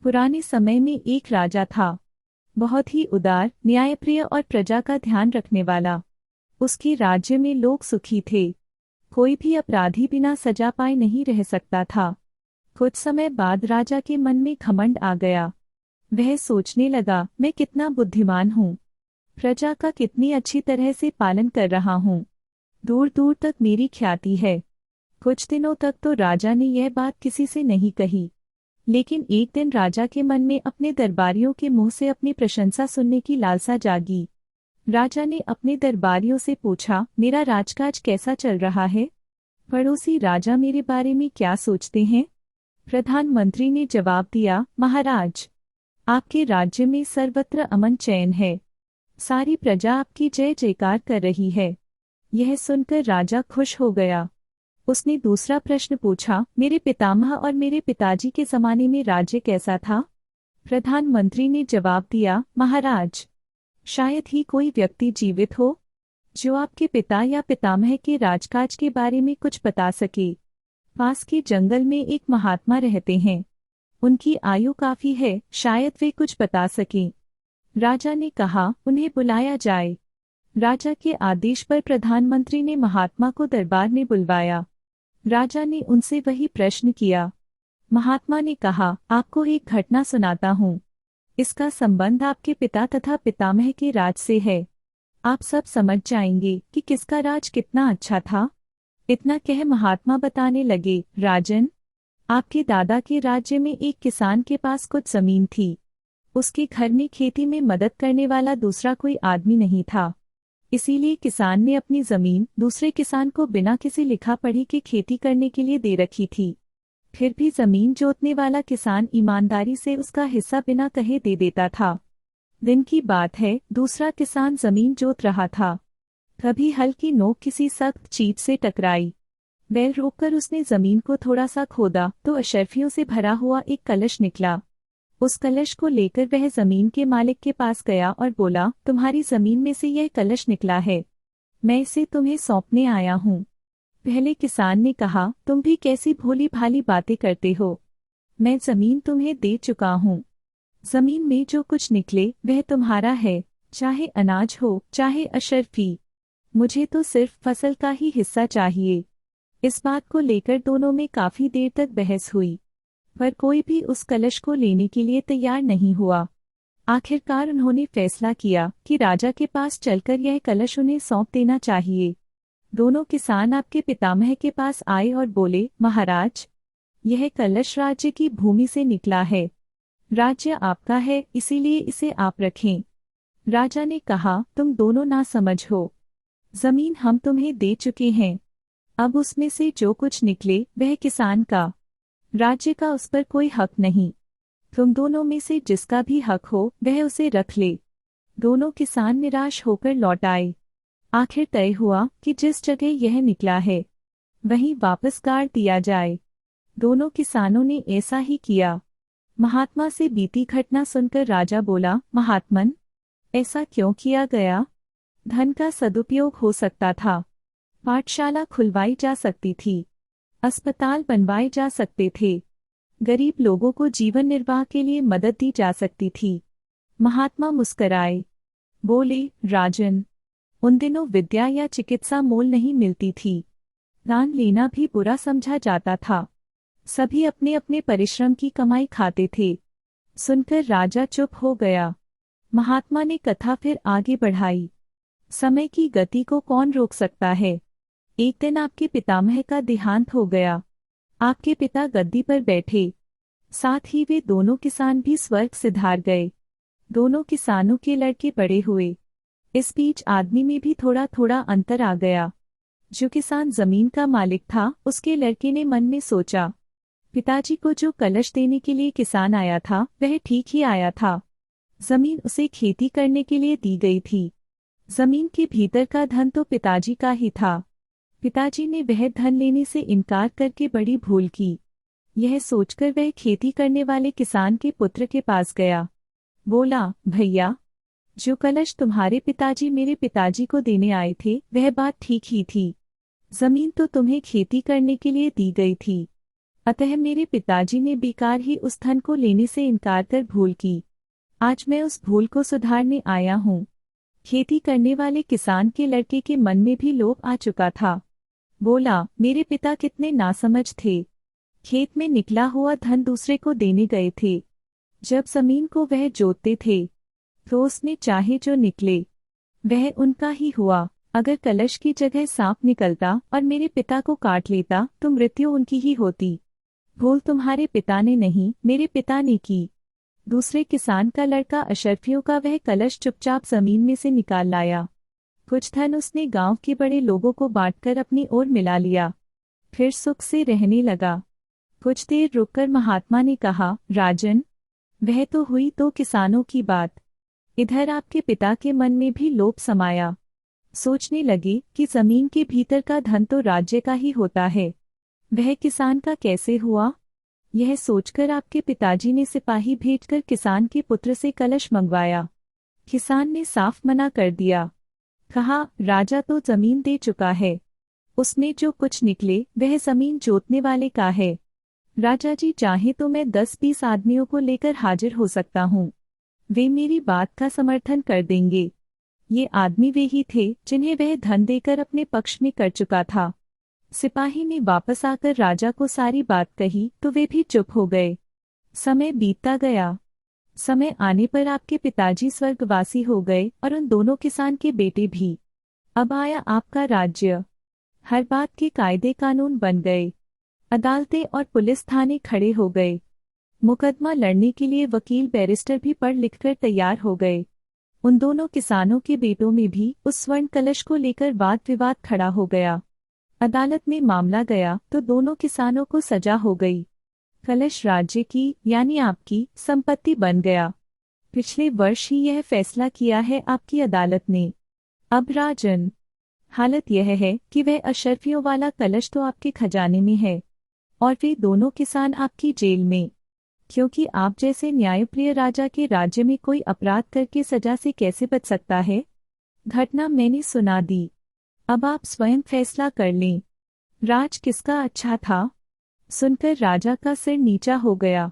पुराने समय में एक राजा था, बहुत ही उदार, न्यायप्रिय और प्रजा का ध्यान रखने वाला। उसके राज्य में लोग सुखी थे। कोई भी अपराधी बिना सजा पाए नहीं रह सकता था। कुछ समय बाद राजा के मन में घमंड आ गया। वह सोचने लगा, मैं कितना बुद्धिमान हूँ, प्रजा का कितनी अच्छी तरह से पालन कर रहा हूँ, दूर दूर तक मेरी ख्याति है। कुछ दिनों तक तो राजा ने यह बात किसी से नहीं कही, लेकिन एक दिन राजा के मन में अपने दरबारियों के मुंह से अपनी प्रशंसा सुनने की लालसा जागी। राजा ने अपने दरबारियों से पूछा, मेरा राजकाज कैसा चल रहा है? पड़ोसी राजा मेरे बारे में क्या सोचते हैं? प्रधानमंत्री ने जवाब दिया, महाराज, आपके राज्य में सर्वत्र अमन चैन है। सारी प्रजा आपकी जय जयकार कर रही है। यह सुनकर राजा खुश हो गया। उसने दूसरा प्रश्न पूछा, मेरे पितामह और मेरे पिताजी के जमाने में राज्य कैसा था? प्रधानमंत्री ने जवाब दिया, महाराज, शायद ही कोई व्यक्ति जीवित हो जो आपके पिता या पितामह के राजकाज के बारे में कुछ बता सके। पास के जंगल में एक महात्मा रहते हैं। उनकी आयु काफी है, शायद वे कुछ बता सकें। राजा ने कहा, उन्हें बुलाया जाए। राजा के आदेश पर प्रधानमंत्री ने महात्मा को दरबार में बुलवाया। राजा ने उनसे वही प्रश्न किया। महात्मा ने कहा, आपको एक घटना सुनाता हूँ। इसका संबंध आपके पिता तथा पितामह के राज से है। आप सब समझ जाएंगे कि किसका राज कितना अच्छा था। इतना कह महात्मा बताने लगे, राजन, आपके दादा के राज्य में एक किसान के पास कुछ जमीन थी। उसके घर में खेती में मदद करने वाला दूसरा कोई आदमी नहीं था। इसीलिए किसान ने अपनी जमीन दूसरे किसान को बिना किसी लिखा पढ़ी के खेती करने के लिए दे रखी थी। फिर भी जमीन जोतने वाला किसान ईमानदारी से उसका हिस्सा बिना कहे दे देता था। दिन की बात है, दूसरा किसान जमीन जोत रहा था। कभी हल की नोक किसी सख्त चीज से टकराई। बैल रोककर उसने जमीन को थोड़ा सा खोदा तो अशर्फियों से भरा हुआ एक कलश निकला। उस कलश को लेकर वह जमीन के मालिक के पास गया और बोला, तुम्हारी जमीन में से यह कलश निकला है, मैं इसे तुम्हें सौंपने आया हूँ। पहले किसान ने कहा, तुम भी कैसी भोली भाली बातें करते हो, मैं जमीन तुम्हें दे चुका हूँ। जमीन में जो कुछ निकले वह तुम्हारा है, चाहे अनाज हो चाहे अशर्फी। मुझे तो सिर्फ फसल का ही हिस्सा चाहिए। इस बात को लेकर दोनों में काफी देर तक बहस हुई, पर कोई भी उस कलश को लेने के लिए तैयार नहीं हुआ। आखिरकार उन्होंने फैसला किया कि राजा के पास चलकर यह कलश उन्हें सौंप देना चाहिए। दोनों किसान आपके पितामह के पास आए और बोले, महाराज, यह कलश राज्य की भूमि से निकला है। राज्य आपका है, इसीलिए इसे आप रखें। राजा ने कहा, तुम दोनों ना समझ हो। जमीन हम तुम्हें दे चुके हैं, अब उसमें से जो कुछ निकले वह किसान का, राज्य का उस पर कोई हक नहीं। तुम दोनों में से जिसका भी हक हो वह उसे रख ले। दोनों किसान निराश होकर लौट आए। आखिर तय हुआ कि जिस जगह यह निकला है वहीं वापस गाड़ दिया जाए। दोनों किसानों ने ऐसा ही किया। महात्मा से बीती घटना सुनकर राजा बोला, महात्मन, ऐसा क्यों किया गया? धन का सदुपयोग हो सकता था, पाठशाला खुलवाई जा सकती थी, अस्पताल बनवाए जा सकते थे, गरीब लोगों को जीवन निर्वाह के लिए मदद दी जा सकती थी। महात्मा मुस्कराए, बोले, राजन, उन दिनों विद्या या चिकित्सा मोल नहीं मिलती थी। दान लेना भी बुरा समझा जाता था। सभी अपने अपने परिश्रम की कमाई खाते थे। सुनकर राजा चुप हो गया। महात्मा ने कथा फिर आगे बढ़ाई। समय की गति को कौन रोक सकता है? एक दिन आपके पितामह का देहांत हो गया। आपके पिता गद्दी पर बैठे, साथ ही वे दोनों किसान भी स्वर्ग सिधार गए। दोनों किसानों के लड़के बड़े हुए। इस बीच आदमी में भी थोड़ा थोड़ा अंतर आ गया। जो किसान जमीन का मालिक था, उसके लड़के ने मन में सोचा, पिताजी को जो कलश देने के लिए किसान आया था वह ठीक ही आया था। जमीन उसे खेती करने के लिए दी गई थी। जमीन के भीतर का धन तो पिताजी का ही था। पिताजी ने वह धन लेने से इनकार करके बड़ी भूल की। यह सोचकर वह खेती करने वाले किसान के पुत्र के पास गया। बोला, भैया, जो कलश तुम्हारे पिताजी मेरे पिताजी को देने आए थे वह बात ठीक ही थी। जमीन तो तुम्हें खेती करने के लिए दी गई थी, अतः मेरे पिताजी ने बेकार ही उस धन को लेने से इनकार कर भूल की। आज मैं उस भूल को सुधारने आया हूँ। खेती करने वाले किसान के लड़के के मन में भी लोभ आ चुका था। बोला, मेरे पिता कितने नासमझ थे। खेत में निकला हुआ धन दूसरे को देने गए थे। जब जमीन को वह जोतते थे तो उसमें चाहे जो निकले वह उनका ही हुआ। अगर कलश की जगह सांप निकलता और मेरे पिता को काट लेता तो मृत्यु उनकी ही होती। भूल तुम्हारे पिता ने नहीं, मेरे पिता ने की। दूसरे किसान का लड़का अशरफियों का वह कलश चुपचाप जमीन में से निकाल लाया। कुछ धन उसने गांव के बड़े लोगों को बांटकर अपनी ओर मिला लिया। फिर सुख से रहने लगा। कुछ देर रुककर महात्मा ने कहा, राजन, वह तो हुई तो किसानों की बात। इधर आपके पिता के मन में भी लोभ समाया। सोचने लगे कि जमीन के भीतर का धन तो राज्य का ही होता है, वह किसान का कैसे हुआ। यह सोचकर आपके पिताजी ने सिपाही भेजकर किसान के पुत्र से कलश मंगवाया। किसान ने साफ मना कर दिया। कहा, राजा तो जमीन दे चुका है, उसमें जो कुछ निकले वह जमीन जोतने वाले का है। राजा जी चाहे तो मैं 10-20 आदमियों को लेकर हाजिर हो सकता हूँ, वे मेरी बात का समर्थन कर देंगे। ये आदमी वे ही थे जिन्हें वह धन देकर अपने पक्ष में कर चुका था। सिपाही ने वापस आकर राजा को सारी बात कही तो वे भी चुप हो गए। समय बीतता गया। समय आने पर आपके पिताजी स्वर्गवासी हो गए और उन दोनों किसान के बेटे भी। अब आया आपका राज्य। हर बात के कायदे कानून बन गए। अदालतें और पुलिस थाने खड़े हो गए। मुकदमा लड़ने के लिए वकील बैरिस्टर भी पढ़ लिखकर तैयार हो गए। उन दोनों किसानों के बेटों में भी उस स्वर्ण कलश को लेकर वाद विवाद खड़ा हो गया। अदालत में मामला गया तो दोनों किसानों को सजा हो गई। कलश राज्य की यानी आपकी संपत्ति बन गया। पिछले वर्ष ही यह फैसला किया है आपकी अदालत ने। अब राजन, हालत यह है कि वह अशरफियों वाला कलश तो आपके खजाने में है और वे दोनों किसान आपकी जेल में, क्योंकि आप जैसे न्यायप्रिय राजा के राज्य में कोई अपराध करके सजा से कैसे बच सकता है। घटना मैंने सुना दी, अब आप स्वयं फैसला कर लें। राज किसका अच्छा था? सुनकर राजा का सिर नीचा हो गया।